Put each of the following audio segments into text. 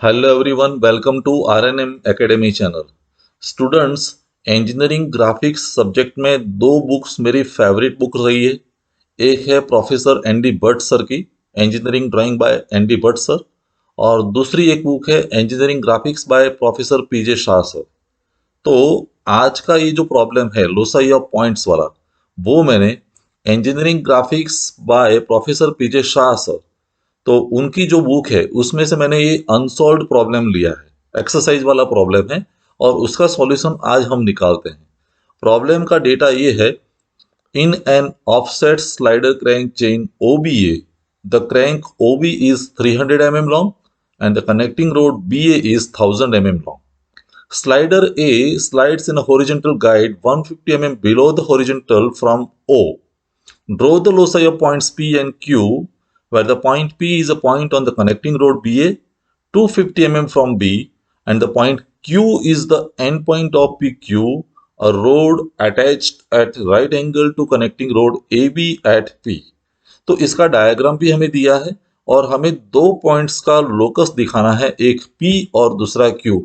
Hello everyone, welcome to RNM Academy channel. Students, engineering graphics subject में दो books मेरी favourite book रही है। एक है professor N D Bhatt sir की engineering drawing by N D Bhatt sir, और दूसरी एक बुक है engineering graphics by professor P J Shah sir. तो आज का ये जो प्रॉब्लम है लोसाई ऑफ पॉइंट्स वाला, वो मैंने engineering graphics by professor P J Shah sir, तो उनकी जो बुक है उसमें से मैंने ये अनसॉल्व्ड प्रॉब्लम लिया है, एक्सरसाइज वाला प्रॉब्लम है, और उसका सॉल्यूशन आज हम निकालते हैं। प्रॉब्लम का डेटा ये है: in an offset slider crank chain OBA, the crank OB is 300 mm long and the connecting rod BA is 1000 mm long. Slider A slides in a horizontal guide 150 mm below the horizontal from O. Draw the loci of points P and Q, where the point P is a point on the connecting rod BA 250 mm from B, and the point Q is the end point of PQ, a rod attached at right angle to connecting rod AB at P. तो इसका diagram भी हमें दिया है और हमें दो points का लोकस दिखाना है, एक P और दूसरा Q।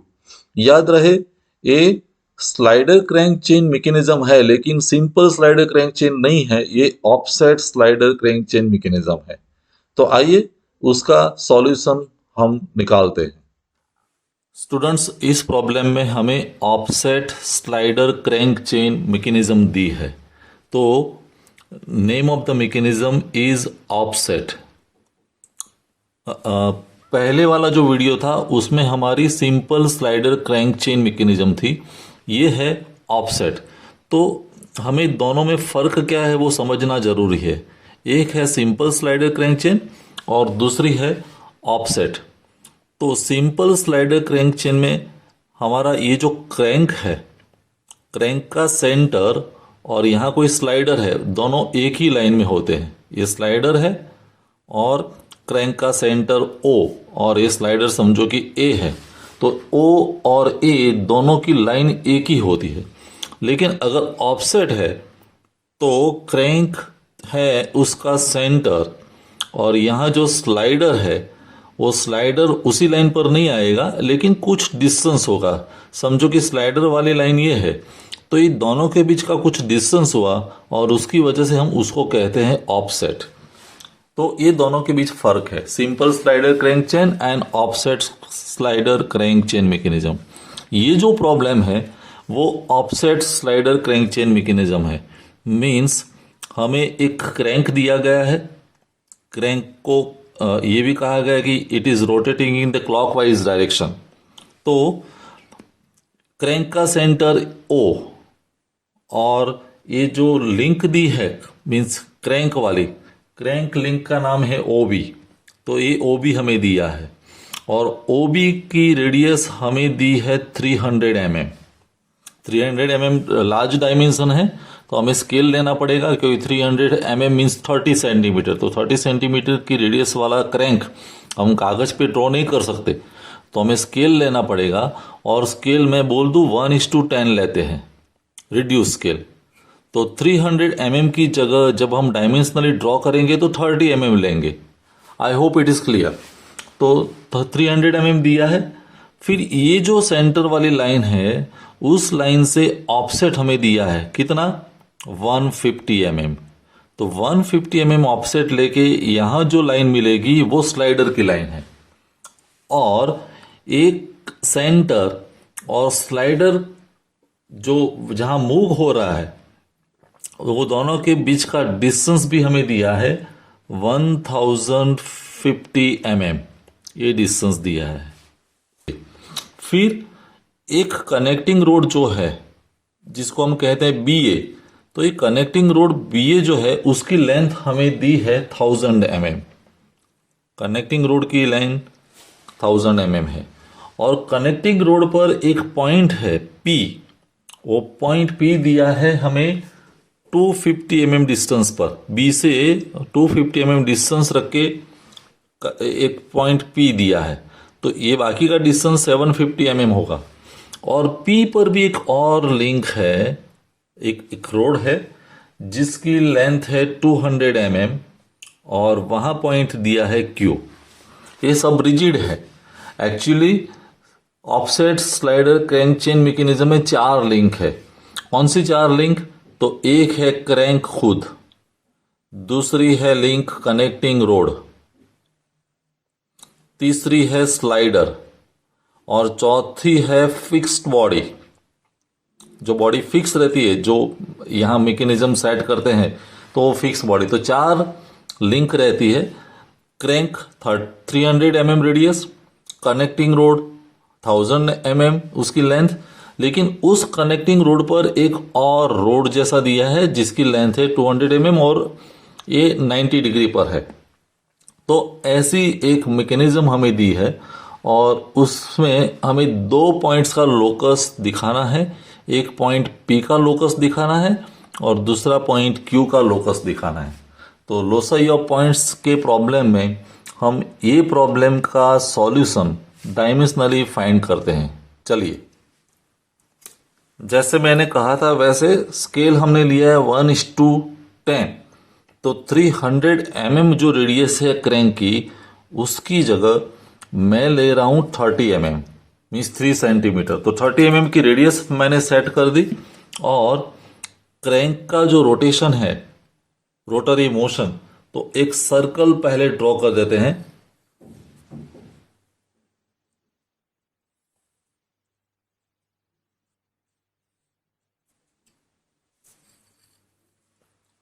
याद रहे, ए स्लाइडर क्रैंक चेन मैकेनिज्म है, लेकिन सिंपल स्लाइडर क्रैंक चेन नहीं है, ये offset slider crank chain mechanism है। तो आइए उसका सॉल्यूशन हम निकालते हैं। स्टूडेंट्स, इस प्रॉब्लम में हमें offset slider crank chain mechanism दी है। तो name of the mechanism is offset. पहले वाला जो वीडियो था उसमें हमारी simple slider crank chain mechanism थी, ये है ऑफसेट। तो हमें दोनों में फ़र्क क्या है वो समझना ज़रूरी है। एक है सिंपल स्लाइडर क्रैंक चेन और दूसरी है ऑफसेट। तो सिंपल स्लाइडर क्रैंक चेन में हमारा ये जो क्रैंक है, क्रैंक का सेंटर और यहाँ कोई स्लाइडर है, दोनों एक ही लाइन में होते हैं। ये स्लाइडर है और क्रैंक का सेंटर O, और ये स्लाइडर समझो कि A है। तो O और A दोनों की लाइन एक ही होती है। लेकिन अगर ऑफसेट है तो क्रैंक है उसका सेंटर और यहाँ जो स्लाइडर है वो स्लाइडर उसी लाइन पर नहीं आएगा, लेकिन कुछ डिस्टेंस होगा। समझो कि स्लाइडर वाली लाइन ये है, तो ये दोनों के बीच का कुछ डिस्टेंस हुआ और उसकी वजह से हम उसको कहते हैं ऑफसेट। तो ये दोनों के बीच फर्क है, simple slider crank chain and offset slider crank chain mechanism. ये जो प्रॉब्लम है वो offset slider crank chain mechanism है। मींस हमें एक क्रैंक दिया गया है, क्रैंक को ये भी कहा गया कि it is rotating in the clockwise direction. तो क्रैंक का सेंटर O और ये जो लिंक दी है मींस क्रैंक वाली, क्रैंक लिंक का नाम है OB। तो ये OB हमें दिया है और OB की रेडियस हमें दी है 300 mm। 300 mm लार्ज डायमेंशन है, तो हमें स्केल लेना पड़ेगा, क्योंकि 300 mm मीन्स 30 सेंटीमीटर। तो 30 सेंटीमीटर की रेडियस वाला क्रैंक हम कागज पे ड्रॉ नहीं कर सकते, तो हमें स्केल लेना पड़ेगा। और स्केल मैं बोल दूं 1:10 लेते हैं, रिड्यूस स्केल। तो 300 mm की जगह जब हम डायमेंशनली ड्रॉ करेंगे तो 30 mm लेंगे। I hope it is clear. तो 300 mm दिया है। फिर ये जो सेंटर वाली लाइन है उस लाइन से ऑफसेट हमें दिया है कितना, 150 mm। तो 150 mm ऑफसेट लेके यहां जो लाइन मिलेगी वो स्लाइडर की लाइन है, और एक सेंटर और स्लाइडर जो जहां मूव हो रहा है वो दोनों के बीच का डिस्टेंस भी हमें दिया है 1050 mm। ये डिस्टेंस दिया है। फिर एक कनेक्टिंग रोड जो है जिसको हम कहते हैं BA, तो ये कनेक्टिंग रोड BA जो है उसकी लेंथ हमें दी है 1000 mm। कनेक्टिंग रोड की लेंथ 1000 mm है और कनेक्टिंग रोड पर एक पॉइंट है P। वो पॉइंट P दिया है हमें 250 mm डिस्टेंस पर। B से 250 mm डिस्टेंस रख के एक पॉइंट P दिया है, तो ये बाकी का डिस्टेंस 750 mm होगा। और P पर भी एक और लिंक है, एक रोड है जिसकी लेंथ है 200 mm और वहां पॉइंट दिया है Q। ये सब रिजिड है। Actually offset slider crank chain mechanism में 4 लिंक है। कौन सी 4 लिंक? तो एक है क्रैंक खुद, दूसरी है लिंक कनेक्टिंग रोड, तीसरी है स्लाइडर और चौथी है फिक्स्ड बॉडी। जो बॉडी फिक्स रहती है, जो यहां मैकेनिज्म सेट करते हैं तो वो फिक्स बॉडी। तो 4 लिंक रहती है। Crank 300 mm radius, connecting road 1000 mm उसकी लेंथ, लेकिन उस कनेक्टिंग रोड पर एक और रोड जैसा दिया है जिसकी लेंथ है 200 mm और ये 90 डिग्री पर है। तो ऐसी एक मैकेनिज्म हमें दी है और उसमें हमें 2 पॉइंट्स का लोकस दिखाना है। एक पॉइंट P का लोकस दिखाना है और दूसरा पॉइंट Q का लोकस दिखाना है। तो लोसाई ऑफ पॉइंट्स के प्रॉब्लम में हम ये प्रॉब्लम का सॉल्यूशन डायमेंशनली फाइंड करते हैं। चलिए, जैसे मैंने कहा था वैसे स्केल हमने लिया है 1:10। तो 300 mm जो रेडियस है क्रैंक की, उसकी जगह मैं ले रहा हूं 30 mm, मीन्स 3 सेंटीमीटर। तो 30 mm की रेडियस मैंने सेट कर दी और क्रैंक का जो रोटेशन है, रोटरी मोशन, तो एक सर्कल पहले ड्रॉ कर देते हैं।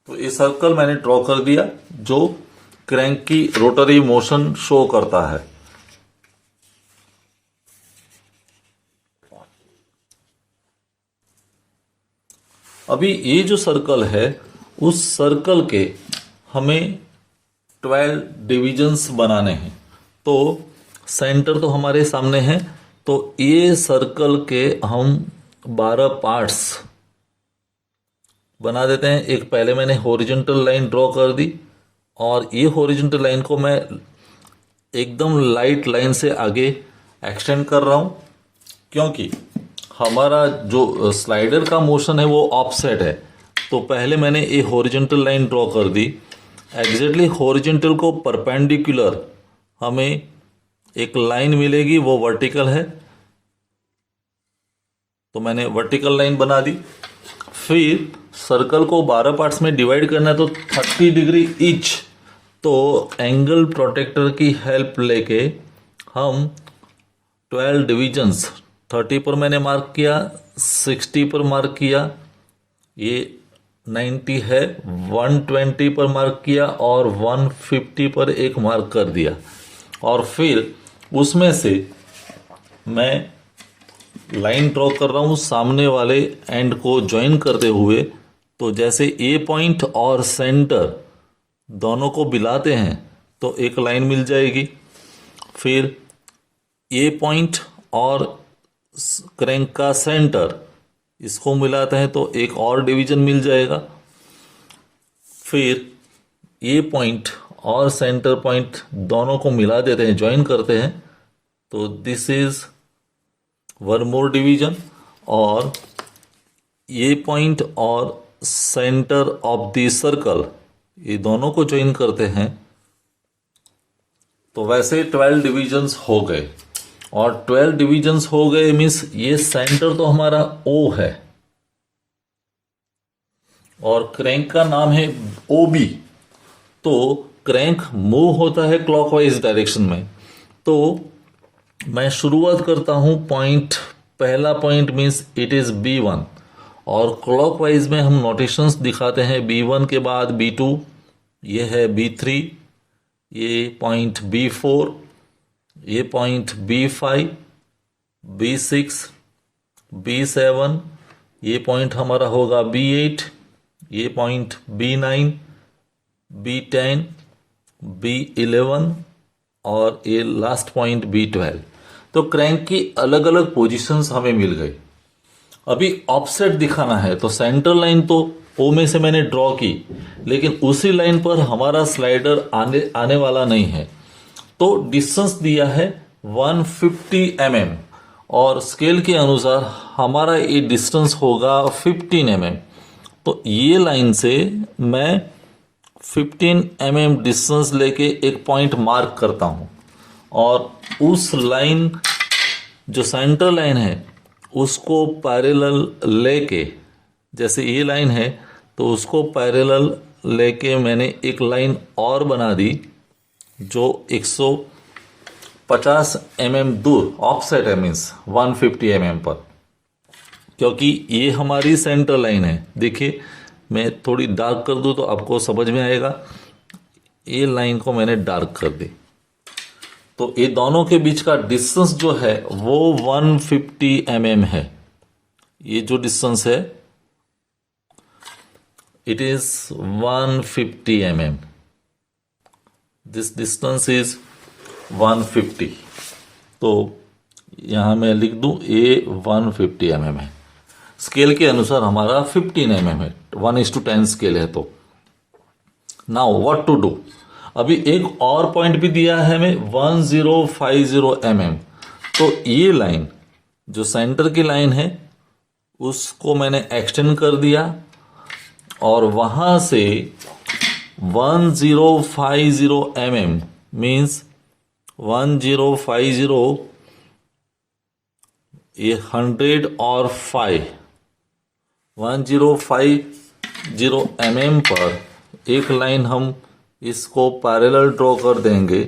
तो ये सर्कल मैंने ड्रॉ कर दिया जो क्रैंक की रोटरी मोशन शो करता है। अभी ये जो सर्कल है, उस सर्कल के हमें 12 डिविजन्स बनाने हैं। तो सेंटर तो हमारे सामने है, तो ये सर्कल के हम 12 पार्ट्स बना देते हैं। एक पहले मैंने हॉरिजॉन्टल लाइन ड्रॉ कर दी और ये हॉरिजॉन्टल लाइन को मैं एकदम लाइट लाइन से आगे एक्सटेंड कर रहा हूं, क्योंकि हमारा जो स्लाइडर का मोशन है वो ऑफसेट है। तो पहले मैंने ये हॉरिजॉन्टल लाइन ड्रॉ कर दी। एग्जैक्टली हॉरिजॉन्टल को परपेंडिकुलर हमें एक लाइन मिलेगी, वो वर्टिकल है, तो मैंने वर्टिकल लाइन बना दी। फिर सर्कल को 12 पार्ट्स में डिवाइड करना है, तो 30 डिग्री ईच। तो एंगल प्रोटेक्टर की हेल्प लेके हम 12 डिविजन्स, 30 पर मैंने मार्क किया, 60 पर मार्क किया, ये 90 है, 120 पर मार्क किया और 150 पर एक मार्क कर दिया। और फिर उसमें से मैं लाइन ड्रॉ कर रहा हूँ सामने वाले एंड को ज्वाइन करते हुए। तो जैसे ए पॉइंट और सेंटर दोनों को मिलाते हैं तो एक लाइन मिल जाएगी। फिर ए पॉइंट और क्रैंक का सेंटर, इसको मिलाते हैं तो एक और डिवीजन मिल जाएगा। फिर ए पॉइंट और सेंटर पॉइंट दोनों को मिला देते हैं, ज्वाइन करते हैं, तो this is one more division. और ये पॉइंट और सेंटर ऑफ द सर्कल, ये दोनों को ज्वाइन करते हैं, तो वैसे 12 डिविजन्स हो गए। और 12 डिविजन्स हो गए मीन्स ये सेंटर तो हमारा O है और क्रैंक का नाम है OB। तो क्रैंक मूव होता है क्लॉकवाइज डायरेक्शन में। तो मैं शुरुआत करता हूं पॉइंट, पहला point means it is B1 और क्लॉकवाइज में हम नोटेशंस दिखाते हैं। B1 के बाद B2, ये है B3, ये पॉइंट B4, ये पॉइंट B5, B6, B7, ये पॉइंट हमारा होगा B8, ये पॉइंट B9, B10, B11 और ये लास्ट पॉइंट B12। तो क्रैंक की अलग अलग पोजीशंस हमें मिल गई। अभी ऑफसेट दिखाना है, तो सेंटर लाइन तो O में से मैंने ड्रॉ की, लेकिन उसी लाइन पर हमारा स्लाइडर आने वाला नहीं है। तो डिस्टेंस दिया है 150 mm और स्केल के अनुसार हमारा ये डिस्टेंस होगा 15 mm। तो ये लाइन से मैं 15 mm डिस्टेंस लेके एक पॉइंट मार्क करता हूं और उस लाइन जो सेंटर लाइन है उसको पैरेलल लेके, जैसे ये लाइन है तो उसको पैरेलल लेके मैंने एक लाइन और बना दी जो 150 mm दूर, ऑफसेट है मीन्स 150 mm पर, क्योंकि ये हमारी सेंटर लाइन है। देखिए मैं थोड़ी डार्क कर दूं तो आपको समझ में आएगा। ये लाइन को मैंने डार्क कर दी, तो ये दोनों के बीच का डिस्टेंस जो है वो 150 mm है। ये जो डिस्टेंस है it is 150 mm। This distance is 150। तो यहां मैं लिख दूं ये 150 mm है। स्केल के अनुसार हमारा 15 mm है, 1:10 स्केल है। तो नाउ व्हाट टू डू, अभी एक और पॉइंट भी दिया है हमें 1050 mm। तो ये लाइन जो सेंटर की लाइन है उसको मैंने एक्सटेंड कर दिया और वहां से 1050 mm मीन्स 1050, ये 100 और 5, 1050 mm पर एक लाइन हम इसको पैरेलल ड्रॉ कर देंगे।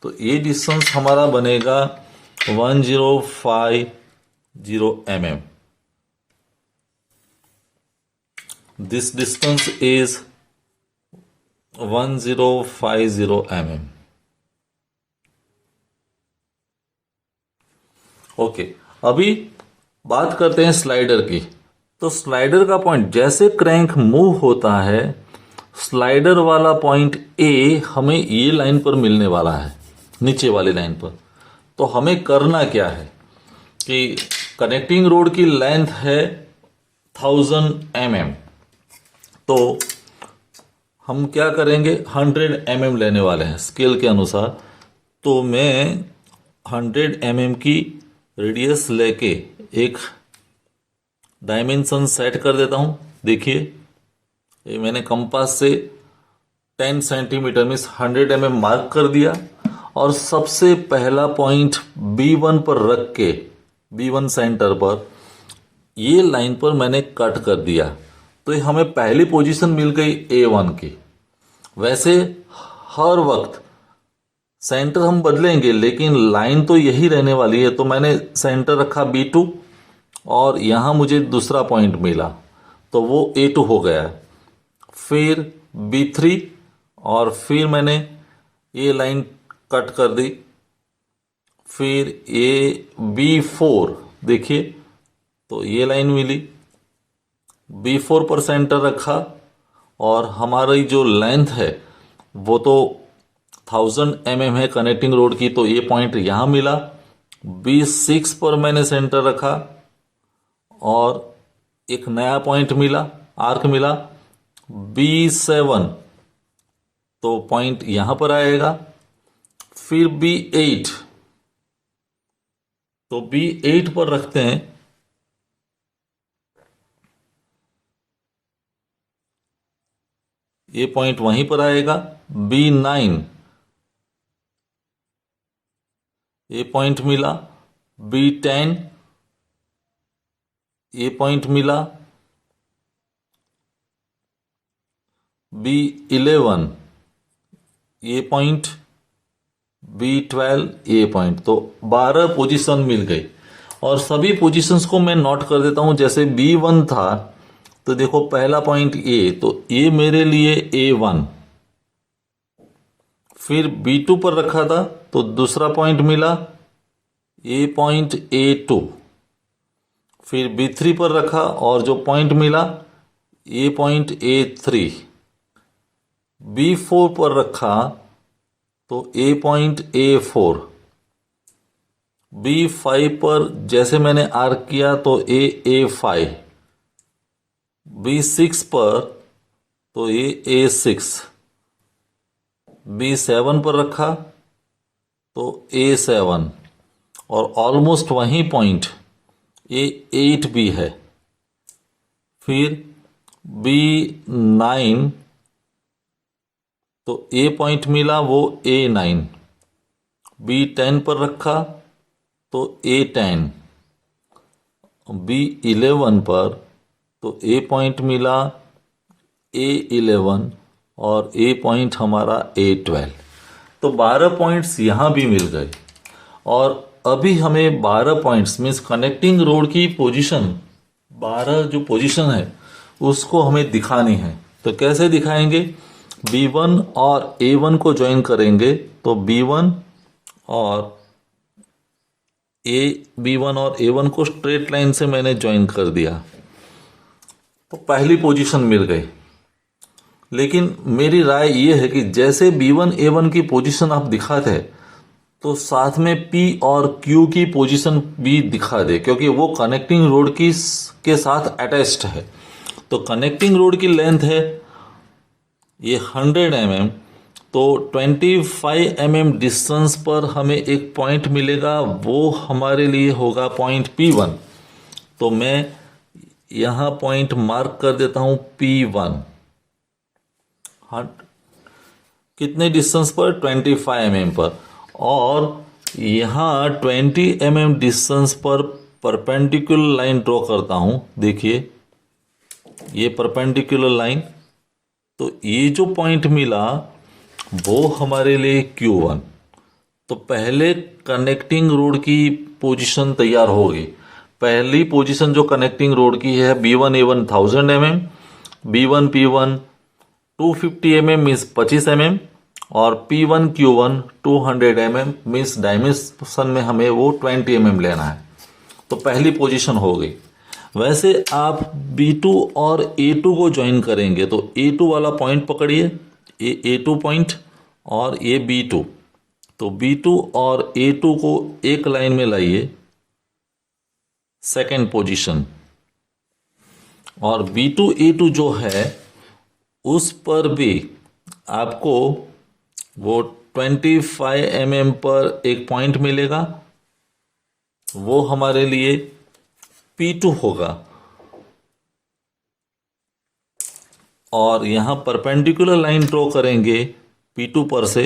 तो ये डिस्टेंस हमारा बनेगा 1050 mm। This distance is 1050 mm। Okay, अभी बात करते हैं स्लाइडर की। तो स्लाइडर का पॉइंट, जैसे क्रैंक मूव होता है स्लाइडर वाला पॉइंट ए हमें ये लाइन पर मिलने वाला है, नीचे वाली लाइन पर। तो हमें करना क्या है कि कनेक्टिंग रोड की लेंथ है 1000 mm। तो हम क्या करेंगे, 100 mm लेने वाले हैं स्केल के अनुसार। तो मैं 100 mm की रेडियस लेके एक डायमेंशन सेट कर देता हूं। देखिए ये मैंने कंपास से 10 सेंटीमीटर मीन्स 100 mm मार्क कर दिया और सबसे पहला पॉइंट B1 पर रख के, B1 सेंटर पर ये लाइन पर मैंने कट कर दिया। तो हमें पहली पोजीशन मिल गई A1 की। वैसे हर वक्त सेंटर हम बदलेंगे लेकिन लाइन तो यही रहने वाली है। तो मैंने सेंटर रखा B2 और यहां मुझे दूसरा पॉइंट मिला तो वो A2 हो गया। फिर B3 और फिर मैंने ये लाइन कट कर दी। फिर ये B4, देखिए तो ये लाइन मिली, B4 पर सेंटर रखा और हमारी जो लेंथ है वो तो 1000 mm है कनेक्टिंग रोड की। तो ये पॉइंट यहां मिला। B6 पर मैंने सेंटर रखा और एक नया पॉइंट मिला, आर्क मिला B7। तो पॉइंट यहां पर आएगा। फिर B8, तो B8 पर रखते हैं। ये पॉइंट वहीं पर आएगा। B9, ये पॉइंट मिला। B10, ये पॉइंट मिला। B11, ये पॉइंट। B12, ये पॉइंट। तो 12 पोजीशन मिल गई और सभी पोजीशंस को मैं नोट कर देता हूं। जैसे B1 था तो देखो पहला पॉइंट ए, तो ये मेरे लिए A1। फिर B2 पर रखा था तो दूसरा पॉइंट मिला, ये पॉइंट A2। फिर B3 पर रखा और जो पॉइंट मिला ये पॉइंट A3। B4 पर रखा तो ए पॉइंट A4। B5 पर जैसे मैंने आर्क किया तो A5। B6 पर तो ये A6। B7 पर रखा तो A7 और ऑलमोस्ट वही पॉइंट A8 भी है। फिर B9, तो ए पॉइंट मिला वो A9, B10 पर रखा तो A10, B11 पर तो ए पॉइंट मिला A11 और ए पॉइंट हमारा A12। तो 12 पॉइंट्स यहाँ भी मिल गए और अभी हमें 12 पॉइंट्स मीन्स कनेक्टिंग रोड की पोजीशन, 12 जो पोजीशन है उसको हमें दिखानी है। तो कैसे दिखाएंगे? B1 और A1 को ज्वाइन करेंगे तो B1 और A1 को स्ट्रेट लाइन से मैंने ज्वाइन कर दिया तो पहली पोजीशन मिल गई। लेकिन मेरी राय ये है कि जैसे B1 A1 की पोजीशन आप दिखाते तो साथ में P और Q की पोजीशन भी दिखा दे, क्योंकि वो कनेक्टिंग रोड की के साथ अटैच्ड है। तो कनेक्टिंग रोड की लेंथ है ये 100 mm, तो 25 mm डिस्टेंस पर हमें एक पॉइंट मिलेगा, वो हमारे लिए होगा पॉइंट P1। तो मैं यहाँ पॉइंट मार्क कर देता हूँ P1। हाँ, कितने डिस्टेंस पर? 25 mm पर। और यहाँ 20 mm डिस्टेंस पर परपेंडिकुलर लाइन ड्रॉ करता हूँ। देखिए ये परपेंडिकुलर लाइन, तो ये जो पॉइंट मिला वो हमारे लिए Q1। तो पहले कनेक्टिंग रोड की पोजीशन तैयार होगी। पहली पोजीशन जो कनेक्टिंग रोड की है B1 A1 1000 mm, B1 P1 250 mm means 25 mm और P1 Q1 200 mm means dimension में हमें वो 20 mm लेना है। तो पहली पोजीशन हो गई। वैसे आप B2 और A2 को ज्वाइन करेंगे तो A2 वाला पॉइंट पकड़िए, A2 पॉइंट और ये B2। तो B2 और A2 को एक लाइन में लाइए, सेकेंड पोजीशन। और B2 A2 जो है उस पर भी आपको वो 25 mm पर एक पॉइंट मिलेगा, वो हमारे लिए P2 होगा। और यहां परपेंडिकुलर लाइन ड्रॉ करेंगे P2 पर से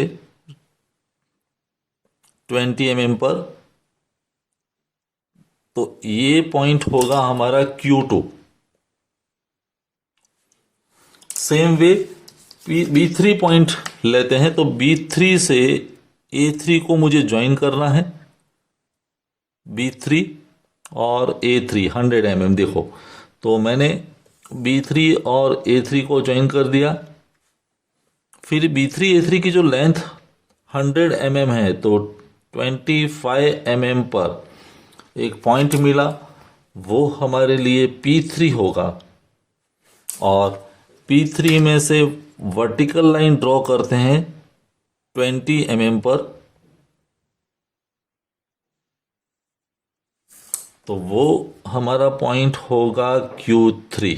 20 mm पर, तो ये पॉइंट होगा हमारा Q2। Same way B3 point लेते हैं, तो B3 से A3 को मुझे ज्वाइन करना है, B3 और A3 100 mm। देखो तो मैंने B3 और A3 को ज्वाइन कर दिया। फिर B3 A3 की जो लेंथ 100 mm है तो 25 mm पर एक पॉइंट मिला, वो हमारे लिए P3 होगा। और P3 में से वर्टिकल लाइन ड्रॉ करते हैं 20 mm पर, तो वो हमारा पॉइंट होगा Q3।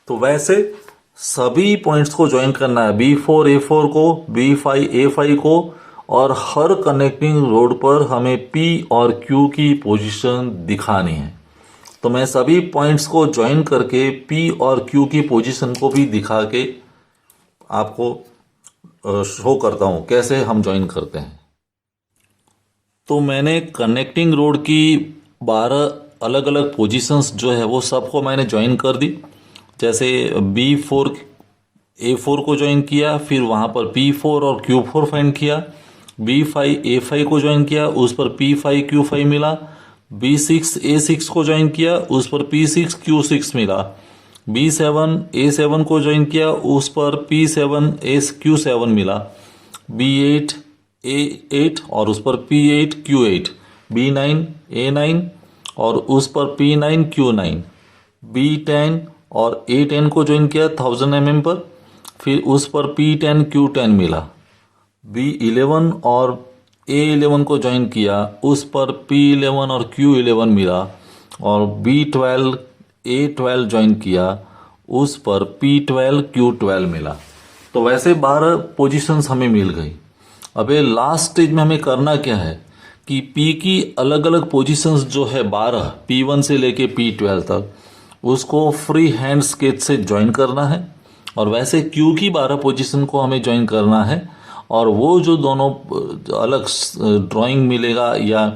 तो वैसे सभी पॉइंट्स को ज्वाइन करना है, B4 A4 को, B5 A5 को, और हर कनेक्टिंग रोड पर हमें P और Q की पोजीशन दिखानी है। तो मैं सभी पॉइंट्स को ज्वाइन करके P और Q की पोजीशन को भी दिखा के आपको शो करता हूँ कैसे हम ज्वाइन करते हैं। तो मैंने कनेक्टिंग रोड की 12 अलग अलग पोजीशंस जो है वो सबको मैंने ज्वाइन कर दी। जैसे B4 A4 को ज्वाइन किया, फिर वहाँ पर P4 और Q4 फाइंड किया, B5 A5 को ज्वाइन किया, उस पर P5 Q5 मिला, B6 A6 को ज्वाइन किया, उस पर P6 Q6 मिला, B7 A7 को ज्वाइन किया, उस पर P7 Q7 मिला, B8 A8 और उस पर P8 Q8, B9 A9 और उस पर P9 Q9, B10 और A10 को ज्वाइन किया 1000 mm पर, फिर उस पर P10 Q10 मिला, B11 और A11 को ज्वाइन किया, उस पर P11 और Q11 मिला, और B12 A12 ज्वाइन किया, उस पर P12 Q12 मिला। तो वैसे 12 पोजीशंस हमें मिल गई। अबे लास्ट स्टेज में हमें करना क्या है कि P की अलग अलग पोजीशंस जो है 12 P1 से लेके P12 तक, उसको फ्री हैंड स्केच से ज्वाइन करना है और वैसे क्यू की 12 पोजीशन को हमें ज्वाइन करना है। और वो जो दोनों अलग ड्राइंग मिलेगा या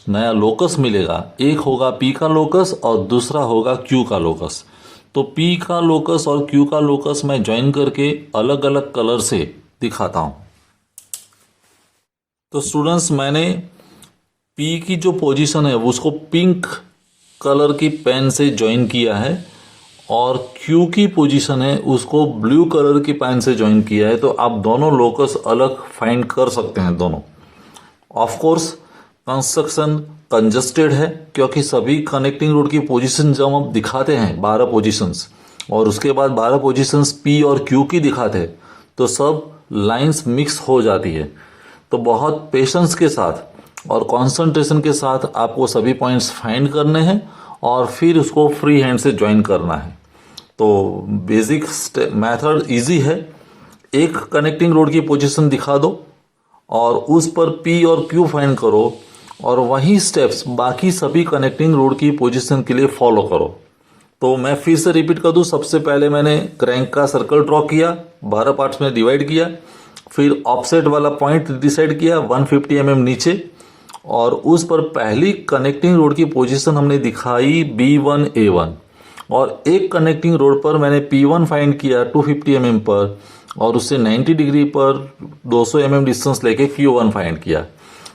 नया लोकस मिलेगा, एक होगा पी का लोकस और दूसरा होगा क्यू का लोकस। तो पी का लोकस और क्यू का लोकस मैं ज्वाइन करके अलग अलग कलर से दिखाता हूं। तो स्टूडेंट्स, मैंने पी की जो पोजीशन है उसको पिंक कलर की पेन से ज्वाइन किया है और क्यू की पोजीशन है उसको ब्लू कलर की पेन से ज्वाइन किया है। तो आप दोनों लोकस अलग फाइंड कर सकते हैं दोनों। ऑफ कोर्स कंस्ट्रक्शन कंजस्टेड है क्योंकि सभी कनेक्टिंग रोड की पोजीशन जब हम दिखाते हैं 12 पोजीशंस और उसके बाद 12 पोजीशंस पी और क्यू की दिखाते हैं तो सब लाइंस मिक्स हो जाती है। तो बहुत पेशेंस के साथ और कंसंट्रेशन के साथ आपको सभी पॉइंट्स फाइंड करने हैं और फिर उसको फ्री हैंड से ज्वाइन करना है। तो बेसिक मेथड इजी है। एक कनेक्टिंग रोड की पोजीशन दिखा दो और उस पर पी और क्यू फाइंड करो और वही स्टेप्स बाकी सभी कनेक्टिंग रोड की पोजीशन के लिए फॉलो करो। तो मैं फिर से रिपीट कर दूं, सबसे पहले मैंने क्रैंक का सर्कल ड्रॉ किया, 12 पार्ट्स में डिवाइड किया, फिर ऑफसेट वाला पॉइंट डिसाइड किया 150 mm नीचे और उस पर पहली कनेक्टिंग रोड की पोजीशन हमने दिखाई B1 A1 और एक कनेक्टिंग रोड पर मैंने P1 फाइंड किया 250 mm पर और उससे 90 डिग्री पर 200 mm डिस्टेंस लेके Q1 फाइंड किया।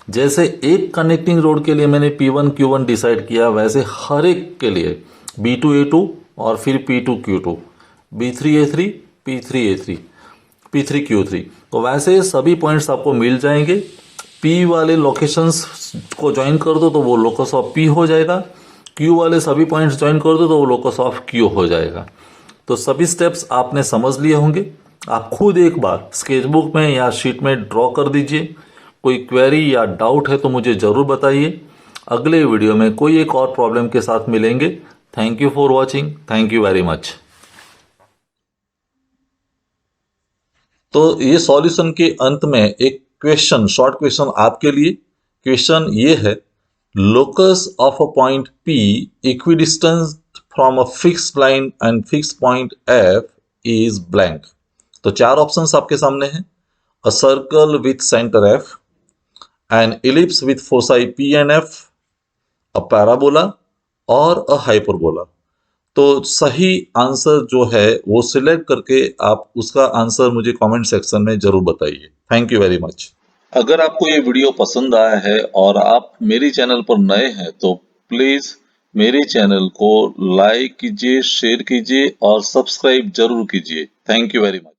जैसे एक कनेक्टिंग रोड के लिए मैंने P1 Q1 डिसाइड किया वैसे हर एक के लिए B2 A2 और फिर P2 Q2, B3 A3, P3 A3, P3 Q3। तो वैसे सभी पॉइंट्स आपको मिल जाएंगे। P वाले लोकेशंस को ज्वाइन कर दो तो वो लोकस ऑफ P हो जाएगा, Q वाले सभी पॉइंट्स ज्वाइन कर दो तो वो लोकस ऑफ Q हो जाएगा। तो सभी स्टेप्स आपने समझ लिए होंगे। आप खुद एक बार स्केचबुक में या शीट में ड्रॉ कर दीजिए। कोई क्वेरी या डाउट है तो मुझे ज़रूर बताइए। अगले वीडियो में कोई एक और प्रॉब्लम के साथ मिलेंगे। Thank you for watching. Thank you very much. तो ये सॉल्यूशन के अंत में एक क्वेश्चन, शॉर्ट क्वेश्चन आपके लिए। क्वेश्चन ये है, locus of a point P equidistance from a fixed line and fixed point F is blank. तो चार ऑप्शंस आपके सामने हैं। A circle with centre F, N ellipse with foci P and F, a parabola और अ hyperbola. तो सही answer जो है वो सिलेक्ट करके आप उसका आंसर मुझे कमेंट सेक्शन में जरूर बताइए। Thank you very much. अगर आपको ये वीडियो पसंद आया है और आप मेरे चैनल पर नए हैं तो प्लीज मेरे चैनल को लाइक कीजिए, शेयर कीजिए और सब्सक्राइब जरूर कीजिए। Thank you very much.